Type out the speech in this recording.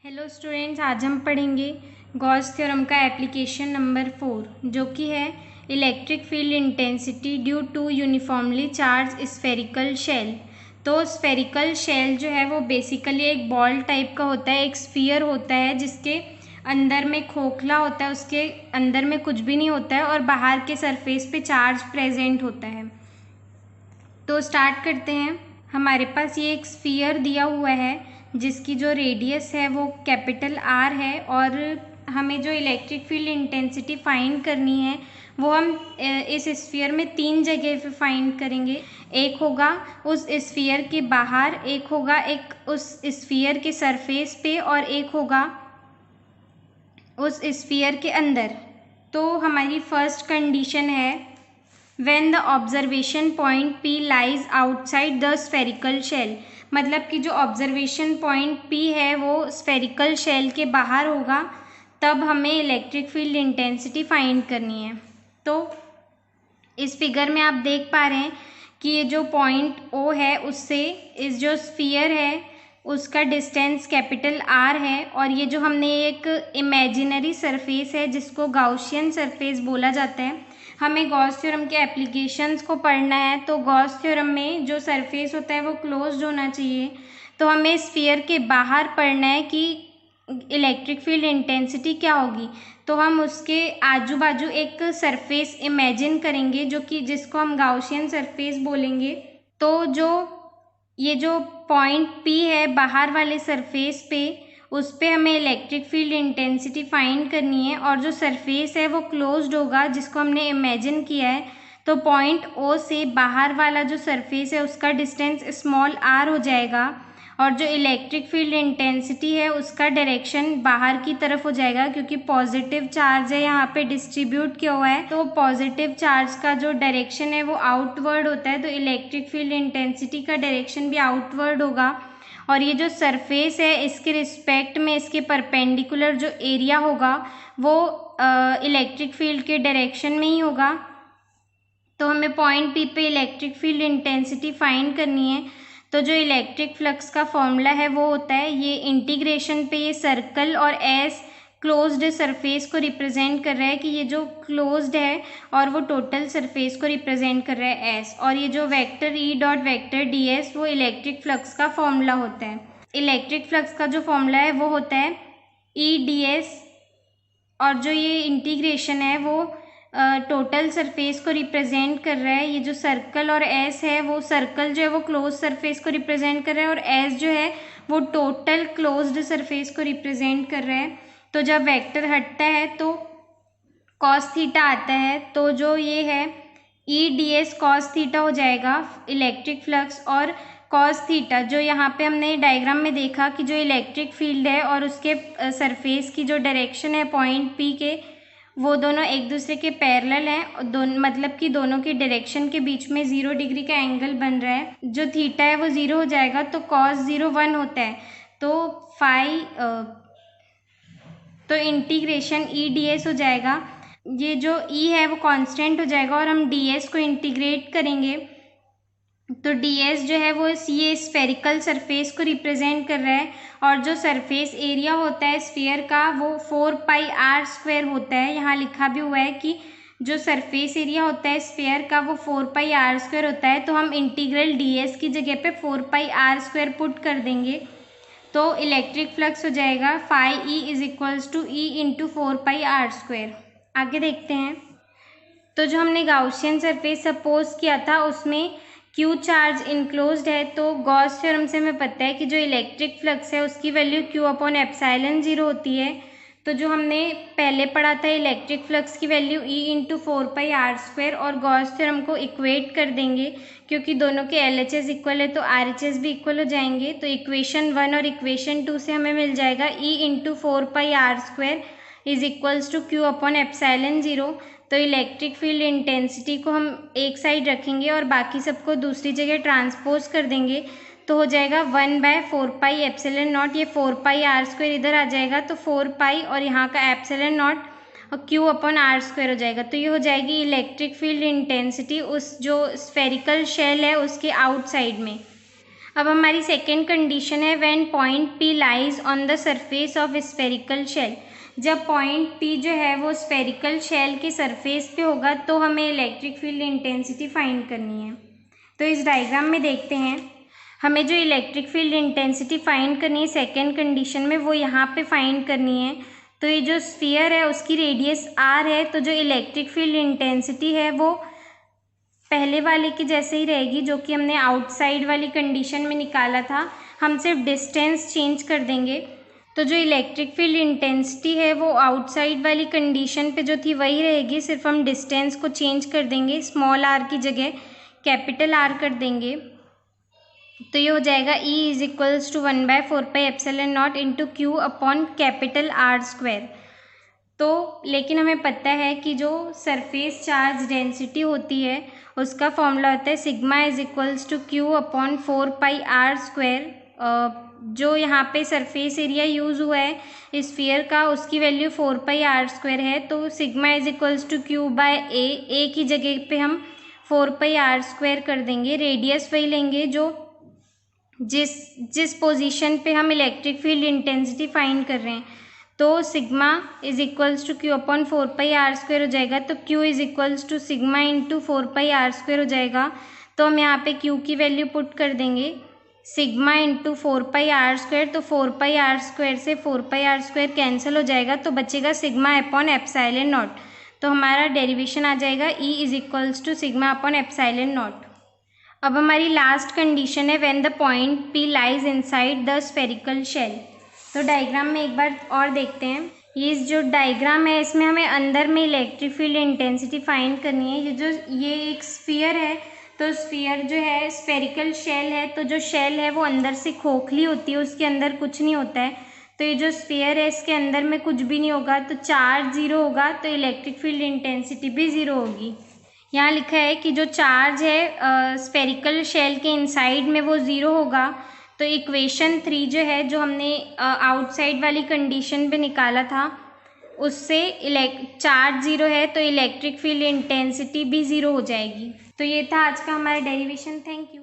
Hello students, आज हम पढ़ेंगे गॉस थ्योरम का एप्लीकेशन नंबर 4 जो कि है electric field intensity due to uniformly charge spherical shell. तो स्फेरिकल शेल जो है वो बेसिकली एक बॉल टाइप का होता है, एक स्फीयर होता है जिसके अंदर में खोखला होता है, उसके अंदर में कुछ भी नहीं होता है और बाहर के सरफेस पे चार्ज प्रेजेंट होता है। तो स्टार्ट करते हैं। हमारे पास ये एक स्फीयर दिया हुआ है जिसकी जो रेडियस है वो कैपिटल आर है और हमें जो इलेक्ट्रिक फील्ड इंटेंसिटी फाइंड करनी है वो हम इस स्फीयर में 3 जगह पे फाइंड करेंगे। एक होगा उस स्फीयर के बाहर, एक होगा एक उस स्फीयर के सरफेस पे और एक होगा उस स्फीयर के अंदर। तो हमारी फर्स्ट कंडीशन है when the observation point P lies outside the spherical shell, मतलब कि जो ऑब्जर्वेशन पॉइंट P है वो स्फेरिकल शेल के बाहर होगा, तब हमें इलेक्ट्रिक फील्ड इंटेंसिटी फाइंड करनी है। तो इस फिगर में आप देख पा रहे हैं कि ये जो पॉइंट O है उससे इस जो स्फीयर है उसका डिस्टेंस कैपिटल R है और ये जो हमने एक इमेजिनरी सरफेस है जिसको गाउसियन सरफेस बोला जाता है। हमें गॉस थ्योरम के एप्लीकेशंस को पढ़ना है, तो गॉस थ्योरम में जो सरफेस होता है वो क्लोज्ड होना चाहिए। तो हमें स्फीयर के बाहर पढ़ना है कि इलेक्ट्रिक फील्ड इंटेंसिटी क्या होगी। तो हम उसके आजू बाजू एक सरफेस इमेजिन करेंगे जो कि जिसको हम गाउसियन सरफेस बोलेंगे। तो ये जो पॉइंट P है बाहर वाले सरफेस पे, उस पे हमें इलेक्ट्रिक फील्ड इंटेंसिटी फाइंड करनी है और जो सरफेस है वो क्लोज्ड होगा जिसको हमने इमेजिन किया है। तो पॉइंट O से बाहर वाला जो सरफेस है उसका डिस्टेंस स्मॉल r हो जाएगा और जो इलेक्ट्रिक फील्ड इंटेंसिटी है उसका डायरेक्शन बाहर की तरफ हो जाएगा क्योंकि पॉजिटिव चार्ज है यहाँ पे डिस्ट्रीब्यूट किया हुआ है। तो पॉजिटिव चार्ज का जो डायरेक्शन है वो आउटवर्ड होता है, तो इलेक्ट्रिक फील्ड इंटेंसिटी का डायरेक्शन भी आउटवर्ड होगा। और ये जो सरफेस है इसके रिस्पेक्ट में इसके परपेंडिकुलर जो एरिया होगा वो इलेक्ट्रिक फील्ड के डायरेक्शन में ही होगा। तो हमें पॉइंट P पे इलेक्ट्रिक फील्ड इंटेंसिटी फाइंड करनी है। तो जो इलेक्ट्रिक फ्लक्स का फॉर्मूला है वो होता है ये इंटीग्रेशन पे ये सर्कल और एस क्लोज्ड सरफेस को रिप्रेजेंट कर रहा है कि ये जो क्लोज्ड है और वो टोटल सरफेस को रिप्रेजेंट कर रहा है एस, और ये जो vector E dot vector D S वो इलेक्ट्रिक फ्लक्स का फॉर्मूला होता है। इलेक्ट्रिक फ्लक्स का जो फॉर्मूला है वो होता है ई डी एस और जो ये इंटीग्रेशन है वो टोटल सरफेस को रिप्रेजेंट कर रहा है। ये जो सर्कल और एस है वो सर्कल जो है वो क्लोज सरफेस को रिप्रेजेंट कर रहा है और एस जो है वो टोटल क्लोज्ड सरफेस को रिप्रेजेंट कर रहा है। तो जब वेक्टर हटता है तो कॉस थीटा आता है, तो जो ये है E D S cos theta हो जाएगा इलेक्ट्रिक फ्लक्स, और कॉस थीटा जो यहाँ पे हमने डायग्राम में देखा कि जो इलेक्ट्रिक फील्ड है और उसके सरफेस की जो डायरेक्शन है पॉइंट P के वो दोनों एक दूसरे के पैरेलल हैं, दोनों मतलब कि दोनों की डायरेक्शन के बीच में 0 डिग्री का एंगल बन रहा है। जो थीटा है वो 0 हो जाएगा तो cos 0 1 होता है। तो इंटीग्रेशन ई डी एस हो जाएगा, ये जो E है वो कांस्टेंट हो जाएगा और हम डी एस को इंटीग्रेट करेंगे तो ds जो है वो ये स्फेरिकल सरफेस को रिप्रेजेंट कर रहा है और जो सरफेस एरिया होता है स्फीयर का वो 4 पाई r स्क्वायर होता है। यहाँ लिखा भी हुआ है कि जो सरफेस एरिया होता है स्फीयर का वो 4 पाई r स्क्वायर होता है। तो हम इंटीग्रल ds की जगह पे 4 पाई r स्क्वायर पुट कर देंगे तो इलेक्ट्रिक फ्लक्स हो जाएगा phi E is equals to E into 4 pi r square. आगे देखते हैं। तो जो हमने गाउसियन सरफेस सपोज किया था उसमें Q चार्ज इनक्लोज्ड है, तो गॉस थ्योरम से हमें पता है कि जो इलेक्ट्रिक फ्लक्स है उसकी वैल्यू Q अपॉन एप्सिलॉन 0 होती है। तो जो हमने पहले पढ़ा था इलेक्ट्रिक फ्लक्स की value E into 4 pi r square, और गॉस थ्योरम को इक्वेट कर देंगे क्योंकि दोनों के LHS इक्वल है तो RHS भी इक्वल हो जाएंगे। तो इक्वेशन 1 और इक्वेशन 2 से हमें मिल जाएगा E into 4 pi r square is equals to Q upon epsilon 0। तो इलेक्ट्रिक फील्ड इंटेंसिटी को हम एक साइड रखेंगे और बाकी सबको दूसरी जगह ट्रांसपोज कर देंगे तो हो जाएगा 1/4 पाई एप्सिलॉन नॉट, ये 4 पाई r स्क्वायर इधर आ जाएगा तो 4 पाई और यहाँ का एप्सिलॉन नॉट और Q अपॉन r स्क्वायर हो जाएगा। तो ये हो जाएगी इलेक्ट्रिक फील्ड इंटेंसिटी उस जो स्फेरिकल शेल है उसके आउटसाइड में। अब हमारी सेकेंड कंडीशन है when point P lies on the surface of spherical shell. जब पॉइंट P जो है वो स्फेरिकल शेल के सरफेस पे होगा तो हमें इलेक्ट्रिक फील्ड इंटेंसिटी फाइंड करनी है। तो इस डायग्राम में देखते हैं, हमें जो इलेक्ट्रिक फील्ड इंटेंसिटी फाइंड करनी है सेकेंड कंडीशन में, वो यहाँ पे फाइंड करनी है। तो ये जो स्फीयर है उसकी रेडियस r है, तो जो इलेक्ट्रिक फील्ड इंटेंसिटी है वो पहले वाले की जैसे ही रहेगी जो कि हमने आउटसाइड वाली कंडीशन में निकाला था। हम सिर्फ डिस्टेंस चेंज कर देंगे। तो जो इलेक्ट्रिक फील्ड इंटेंसिटी है वो आउटसाइड वाली कंडीशन पे जो थी वही रहेगी, सिर्फ हम डिस्टेंस को चेंज कर देंगे, स्मॉल r की जगह कैपिटल R कर देंगे। तो ये हो जाएगा E is equals to 1/4πε0 into Q upon capital R²। तो लेकिन हमें पता है कि जो सरफेस चार्ज डेंसिटी होती है उसका फॉर्मूला होता है sigma is equals to Q upon 4πr²। जो यहाँ पे सरफेस एरिया यूज़ हुआ है स्फीयर का उसकी वैल्यू 4πr² है। तो sigma is equals to Q/a की जगह पे हम 4πr² कर देंगे। रेडियस वही लेंगे जो जिस पोजीशन पे हम इलेक्ट्रिक फील्ड इंटेंसिटी फाइंड कर रहे हैं। तो sigma is equals to Q upon 4πr² हो जाएगा। तो Q is equals to sigma into 4πr² हो जाएगा। तो हम यहाँ पे Q की वैल्यू पुट कर देंगे सिग्मा इंटू 4πr²। तो 4πr² से 4πr² कैंसिल हो जाएगा, तो बचेगा सिग्मा अपॉन एप्सिलॉन नॉट। तो हमारा डेरिवेशन आ जाएगा E is equals to sigma upon epsilon naught. अब हमारी लास्ट कंडीशन है when the point P lies inside the spherical shell. तो डायग्राम में एक बार और देखते हैं। ये जो डायग्राम है इसमें हमें अंदर में इलेक्ट्रिक फील्ड इंटेंसिटी फाइंड करनी है। ये एक स्फीयर है, तो स्फीयर जो है स्फेरिकल शेल है, तो जो शेल है वो अंदर से खोखली होती है, उसके अंदर कुछ नहीं होता है। तो ये जो स्फीयर है इसके अंदर में कुछ भी नहीं होगा, तो चार्ज ज़ीरो होगा, तो इलेक्ट्रिक फील्ड इंटेंसिटी भी ज़ीरो होगी। यहाँ लिखा है कि जो चार्ज है स्फेरिकल शेल के इनसाइड में वो ज़ीरो होगा। तो इक्वेशन 3 जो है जो हमने आउटसाइड वाली कंडीशन पे निकाला था उससे चार्ज ज़ीरो है तो इलेक्ट्रिक फील्ड इंटेंसिटी भी ज़ीरो हो जाएगी। तो ये था आज का हमारा डेरिवेशन। Thank you.